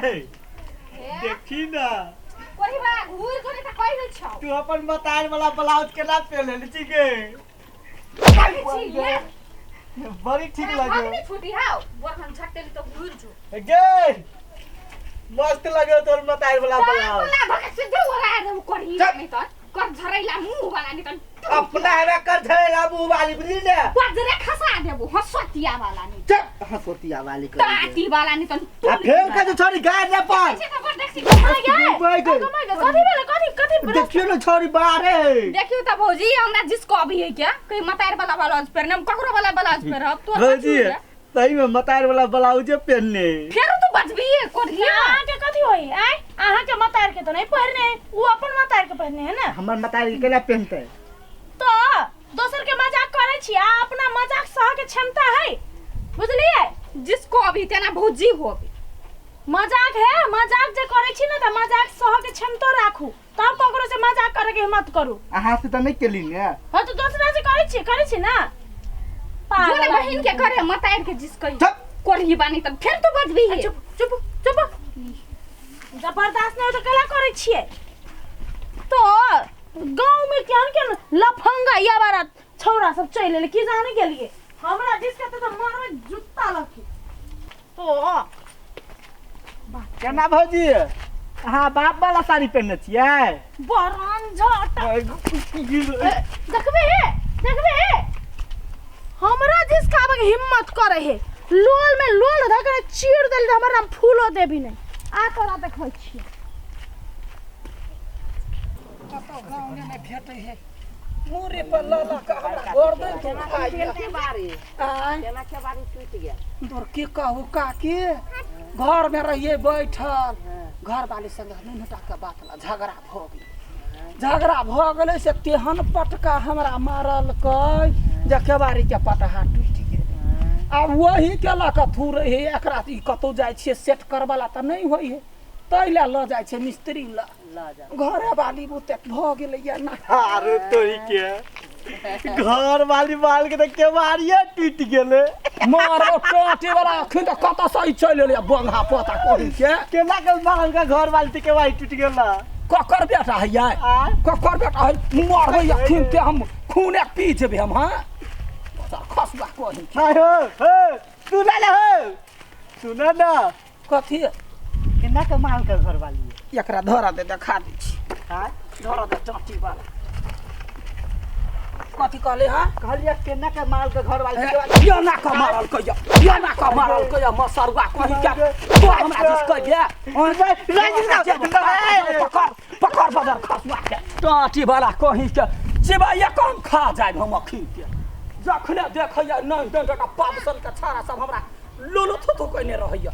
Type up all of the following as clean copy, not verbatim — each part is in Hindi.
देखी ना कोई बा घूर करे त कहि छ तू अपन बताए वाला ब्लाउज केना पहन ले छी के बड़ी ठीक लगे नहीं छोटी हां बोरहन छटली तो घूर जो गे मस्त लगे तोर बताए वाला ब्लाउज बोला भके सिद्धे ओरा दे कोरी नहीं त कर झरैला मुंह वाला नहीं त अपना है कर झरेला मुंह वाली बुझली ने पजरे खसा देबो हसतिया वाला नहीं चप हसतिया वाली कर ताती वाला नहीं त आ फेर के छोरी गाय ने पर देखियो ना छोरी बाहर देखियो त भौजी हमरा जिसको अभी है क्या कोई मतार वाला ब्लाउज पहनने हम ककरो वाला ब्लाउज पहनब तो भौजी सही में मतार वाला ब्लाउज पहनने फेर तू बचबी कोरिया के कथि होई आय आहा के मतार के तो नहीं पहनने वो अपन मतार के पहनने है ना हमर मतार के केला पहनते तो दोसर के मजाक करे छी आ अपना मजाक सह के क्षमता है बुझलिए जिसको अभी तेना भौजी हो मजाक है मजाक जे करे छी ना त मजाक सह के क्षमता राखू तब ककरो से मजाक करे के हिम्मत करू अहाँ से त नहीं केली ने हां तो दूसरा से करे छी ना जोने बहन के करे मतार के जिस कही कोरही बानी त फेर तो बचबी है चुप चुप चुप जबरदस्त नहीं तो कला करे छिए तो गांव में क्या लफंगा या बारा छौरा सब चले की जाने के लिए हमरा जिसके तो मारवे जूता लगी तो केना भौजी अहाँ बाप वाला साड़ी पहनने छियै बरन झट देखबे हमरा जिसका अब हिम्मत करे है लोल में लोल धकने चीर देल त हमरा फूलो देबी नहीं आ तोरा देखै छी कतो गांव में भेटै है मोरे पर लाला का हमरा गर्दन के खाई के बारी केना के बारी टूट गया तोर के कहू काके घर में रहिए बैठल घर वाले संग नूनटा के बात ला झगड़ा भ गेलै से तेहन पटका हमरा मारल कै जे केवारी के पटहा टूट गेल आ वही के ला कथू रहे एकरा ई कतो जाय छिए सेट करवाला त नहीं होई है तैला ल जाय छै मिस्त्री ला घर वाली बुते भ गेलै या ना अरे तोरी के घर वाली माल के त केवारिया टूट गेले मारो टोटे वाला अखन त कत सही चल ले बंगा पता कोही के केना के माल का घर वाली के केवारी टूट गेला ककर बेटा है यार ककर बेटा है मारबै अखन के हम खूने पी जेबे हम हां खसबा कोही हाय हो सुना ना हो सुना ना कथी केना के माल का घर वाली एकरा धरा दे देखा दै छी हां धरा दे चाटी वाला कथी कहले हां कहलिया केना के माल का घर वाली या ना का मारल कहिया मसरवा कहि के तो हमरा जिस कहिए पकड़ बाजार खसवा के टाटी वाला कहि के चिबाइया कम खा जाय हम अखी के जखने देखैया नहीं डंडा पापसन के छारा सब हमरा लोलो थो कइने रहैया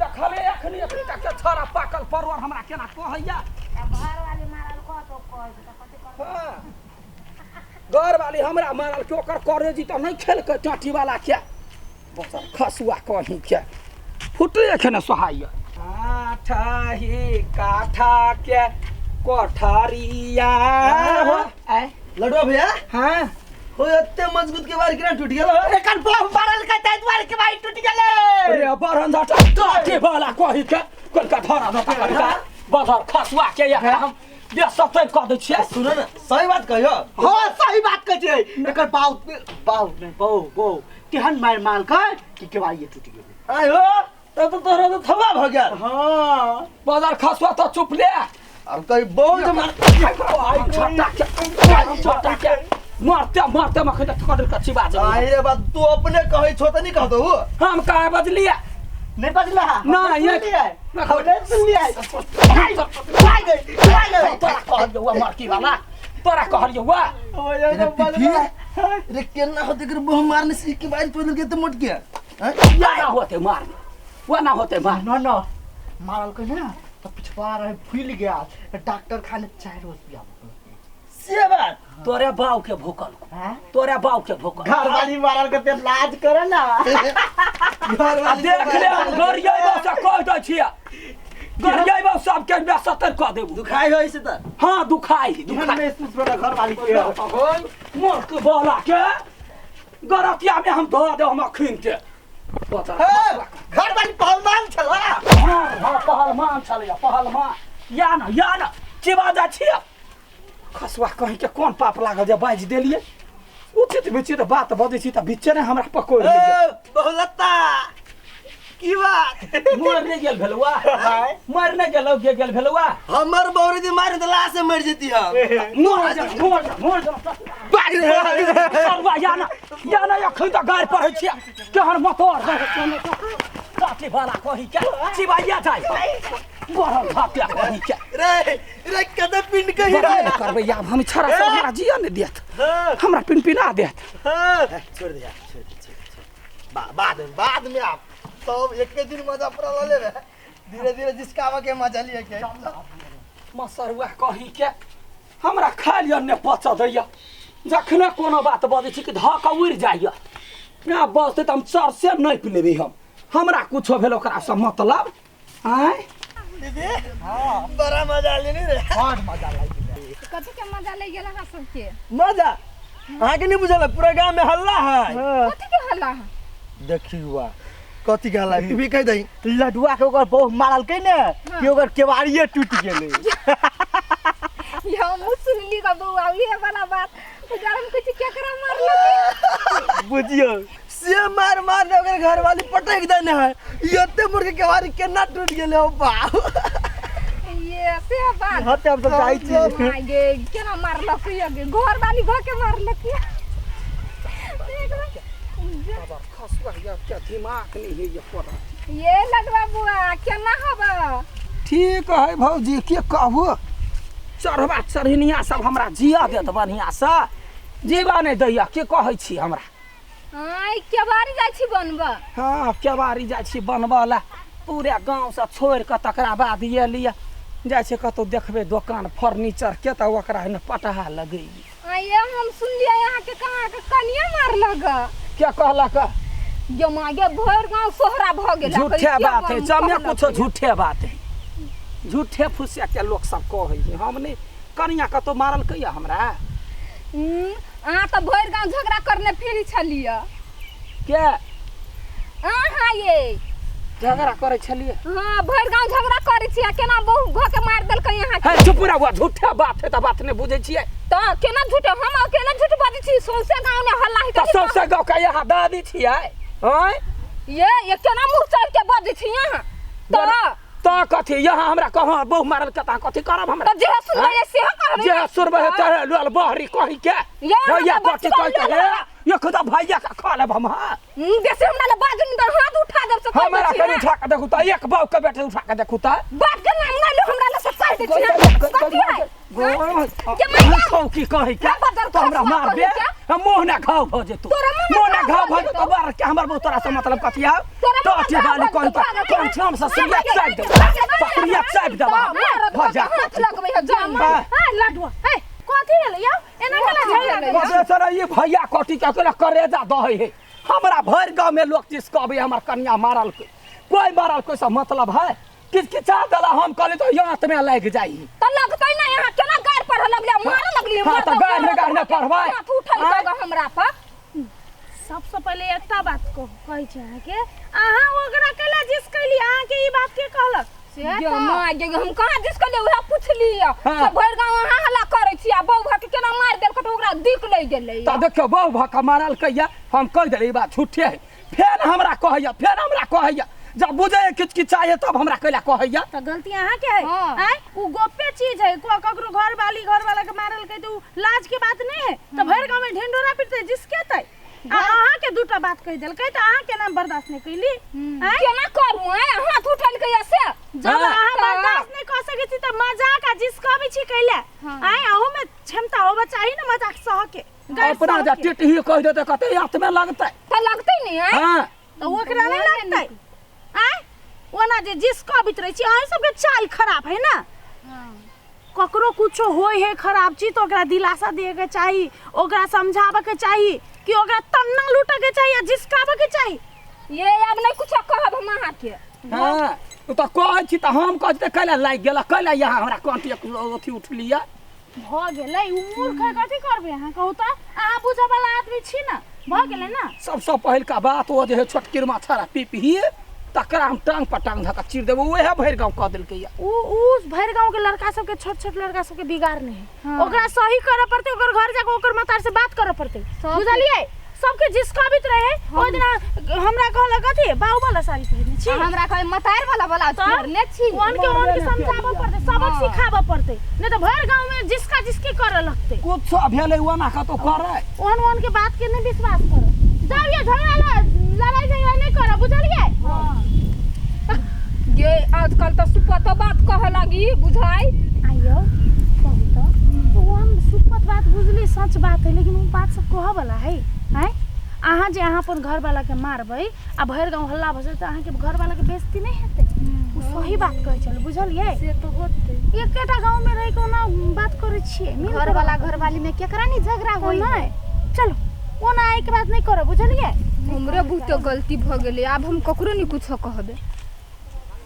देखले अखनी एकटा के छारा पाकल परवर हमरा केना कहैया घर वाली मारल को तो कह घर वाली हमरा मारल के ओकर करे जी त नहीं खेल के टाटी वाला के बस खसुआ कहि के फुटे एखने सोहाइया आठाही काठा के कोठारिया हो लड़वा भैया हां हो इतने मजबूत के बार केना टूट गेल एकर बम मारल का तै द्वार के बार टूट गेले अरे बरन जाटा टाटी वाला कहि के कोन का धरा न पकड़ बाजार खसुआ के या हम ये सब तो कह दे छिए सुन ना सही बात कहियो हां सही बात कह छै एकर बाऊ नहीं बो केहन मार माल का कि बार ये टूट गेल आयो तब तो तोरा तो थवा भ गेल हां बाजार खसुआ तो चुप ले अब कहीं बहुत छोटा के मारते मखे त कदर का चिबा जा ये बात तू अपने कहे छो त नहीं कह दो हम का बजलिए नहीं बजला ना ये ना खौडे सुन लिया तोरा कहलियो वा मार की वाला तोरा कहलियो वा रे केना होते कर बम मारने से के बार पैदल के त मट गया या ना होते मार वो ना होते मार ना मारल के ना तो पिछवा रहे फूल गया डॉक्टर खाने 4 रोज पिया से बात तोरे बाऊ के भूकल हां तोरे बाऊ के भूकल घर वाली मारल के ते लाज करे ना घर वाली देख ले गरिया से कह दै छिया गरिया सब के बेसतर क देबू दुखाई होई से त हां दुखाई महसूस बड़ा घर वाली के मोर के बोला के गरतिया में हम धो दे हम अखिन के बता घर बाली पहलवान छला हां पहलवान छलैया पहलवान या न चिबा जा छिया खसवा कहीं के कोन पाप लागल जे बाज देलिए उचित विचित बात बदै छी त बिचे ने हमरा पकोड़ ले बहुलत्ता की बात मोर ने गेल भेलवा मर ने गेलौ गेल भेलवा हमर बौरी दी मार दला से मर जेती हम मोर सरवा या ना अखन त गार पढ़ै छिया केहन मतोर काटे वाला कहि के चिबाइया जाय बरल भात्या कहि के रे कदे पिंड के ही रे करबै आब हम छरा सब हमरा जिया ने देत हमरा पिनपिना देत छोड़ दे बाद में आप सब एक के दिन मजा पड़ा ले धीरे धीरे जिसकावा के मजा लिए के मसरुआ कहि के हमरा खा लिया ने पचा दैया जखने कोनो बात बदै छी कि धक उड़ जाइया ना बसते त हम चर से नहीं पी लेबे हमरा कुछो भेल ओकरा से मतलब आय दीदी हां बड़ा मजा लेनी रे बहुत मजा लागि कथि के मजा ले गेला हा सबके मजा अहाँ के नहीं बुझल पूरा गांव में हल्ला है कथि के हल्ला है देखी हुआ कथि के हल्ला तू भी कह दई लडुआ के ओकर बहु मारल के ने कि ओकर केवाड़िए टूट गेलै यो मुसुली का बउआ ये वाला बात उजारम कुछ केकरा मारल बुझियो से मार ने ओकर घर वाली पटक देने है यते मुर्गे केवाड़ी केना टूट गेलै ओ बा ये से बात हते हम तो जाई छी आगे केना मारल के घर वाली घर के मारल के खसवा या क्या दिमाग नहीं है ये पड़ा ये लडवा बुआ केना हबा ठीक है भौजी के कहबो चढ़वा चढ़निया सब हमरा जिया देत बढ़िया से जीवा नहीं दैया के कहै छी हमरा आई के बारी जाय छी बनबा हाँ केवारी जाय छी बनबला पूरे गांव से छोड़ के तकरा बाद ये लिया जाय छै कतो देखबे दुकान फर्नीचर के त ओकरा ने पटहा लगई आये हम सुनलिए यहाँ के कहां के कनिया मारलक क्या कहलक जो मागे भर गांव सोहरा भ गेल झूठे बात है जमे कुछ झूठे बात है झूठे फुसिया के लोग सब कहै छै हम नहीं कनिया कतो मारल कहिया हमरा अहाँ तो भर गांव झगड़ा करने फिरी छलिए के अहाँ ये झगड़ा करे छलिए हां भर गांव झगड़ा करे छियै केना बहु घ के मार देल के यहाँ है चुप रह वो झूठे बात है त बात नहीं बुझै छियै तो केना झूठे हम अकेले झूठ बाजै छी सौंसे गांव ने हल्ला है त सबसे गांव का यहाँ दादी छियै हैं ये केना मुंह चढ़ के बाजै छी यहाँ तो कथी यहाँ हमरा कहाँ बहु मारल कता कथी करब हमरा तो जे सुनबे से कहबे जे सुनबे त लोल बहरी कहि के या कथी कहि के ये खुदा भैया का खा लेब हम बेसी हमरा ले बाजन दर हाथ उठा देब से हमरा कनी उठा के देखू त एक बाऊ के बेटे उठा के देखू त बात के नाम ना लो हमरा ले से काट दे छी की कहि के तो हमरा मार दे हम मुंह ना घाव भ जेतौ मुंह ना घाव भ जेतौ बार के हमर बहुत तोरा से मतलब कथी आ तो अटे वाली कोन कोन छम से सुनिया चाट दे पकड़िया चाट दे भजा हाथ लगबै है जाम हां लडुआ हे कथी भेलै यौ एना केला बसे सर ये भैया कोटी के अकेला करेजा दहै है हमरा भर गांव में लोग जिस कहबे हमर कन्या मारल कोई मारल कोई सा मतलब है किसकिचा दला हम कहले तो यहाँ में लग जाई त लगतै ना यहाँ केना गार पढ़ लगले मार लगली हां त गार में पढ़बै हाथ उठल हमरा पर सबसे पहले एकटा बात को कहै छै के अहाँ ओकरा केला जिस कहली अहाँ के ई बात के कहलक यो माय गे हम कहां जिस कहले उहा पुछली सब भर गांव अहाँ हल्ला करै छी आ बहु भक केना मार देल त ओकरा दिक ले गेलै त देखियो बहु भक मारल कहिया हम कह देली ई बात झूठे है फेर हमरा कहैया जब बुझे किचकिचाए तब हमरा कहला कहैया त गलती अहाँ के है हैं उ गोपे चीज है ककरो घर वाला के मारल के तो लाज के बात नहीं है त भर गांव में ढिंडोरा पिटते जिसके तै अहाँ के दूटा बात कह देल कह त अहाँ के नाम बर्दाश्त नहीं कैली हैं केना करू हैं हाथ उठल के ऐसे जब अहाँ बर्दाश्त नहीं कर सके छी त मजाक आ जिसका भी छी कैले हैं अहू में क्षमता होबा चाहिए ना मजाक सह के अपना जा टिटही कह दे त कते हाथ में लगतै त लगतै नहीं है हां त ओकरा नहीं लगतै हैं ओना जे जिसका भी रही छी अहाँ सब के चाल खराब है ना ककरो कुछो होय है खराब चीज तो ओकरा दिलासा दे के चाहिए ओकरा समझावे के चाहिए कि ओकरा तन्ना लूटे के चाहिए जिसकावे के चाहिए ये अब नहीं कुछ कहब हम अहाँ के हां तो कहै छी त हम कहै त कैला लाग गेला कैला यहाँ हमरा कांटी अथी उठलिया भ गेलै उ मूर्ख कथि करबे अहाँ कहू त अहाँ बुझे वाला आदमी छी ना भ गेलै ना सबसे पहिल का बात वो जे है छोटकी माछारा पीपी तकरा हम टांग पर टांग धका चीर देबो ओहे भरि गांव कह देलकै या उ भैर गांव के लड़का सब के छोट लड़का सब के बिगाड़ नहीं है हाँ। ओकरा सही करे पड़ते ओकर घर जाके ओकर मतार से बात करे पड़ते बुझलिए सबके जिसकाबित रहे ओ दिन हमरा कहला कथि बाऊ वाला साड़ी पहनने छी हमरा कहै मतार वाला ब्लाउज पहनने छी वन के समझाबो पड़ते सबक सिखाबो पड़ते नहीं तो भर गांव में जिसका जिसकी करे लगते कुछ भेलै वना का तो करे वन के बात के नहीं विश्वास करो जब ये झगड़ा लड़ाई झगड़ा नहीं करो बुझलिए ये आजकल तो सुपत बात कह लगी बुझाई आइयो कहू तो वो हम सुपत बात बुझली सच बात है लेकिन वो बात सब कह वाला है हैं अहाँ जे अहाँ अपन घर वाला के मारबै आ भर गांव हल्ला भजल त अहाँ के घर वाला के बेइज्जती नहीं हेतै वो सही बात कहै चल बुझलिए से तो होते एकेटा गांव में रह के ना बात करै छियै घर वाला घर वाली में केकरा नहीं झगड़ा होई नहीं चलो वो ना आए के बात नहीं करो बुझलिए हमरे बहुत गलती भ गेलै आब हम ककरो नहीं कुछ कहबे